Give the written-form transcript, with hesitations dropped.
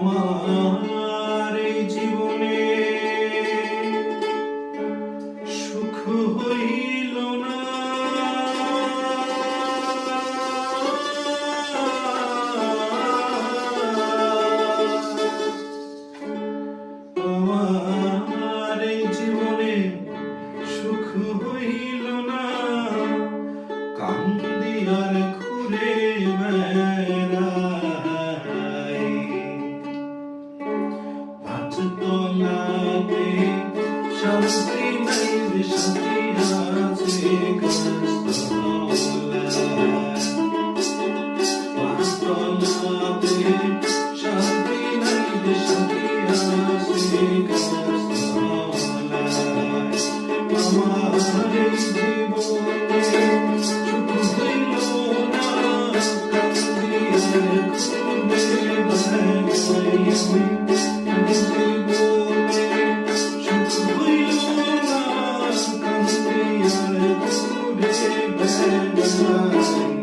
আমার এই জীবনে সুখ হইল না, আমার এই জীবনে সুখ হইল না, কান্দি আর ঘুরে বেড়াই পাঁচতলাতে শান্তি নাই রে শান্তি আছে পাঁচতলাতে শান্তি নাই রে শান্তি আছে আমার এই জীবনে সুখ হইল না, কান্দি আর ঘুরে বেড়াই জীবনে সুখ হইল না, কান্দি আর ঘুরে বেড়াই।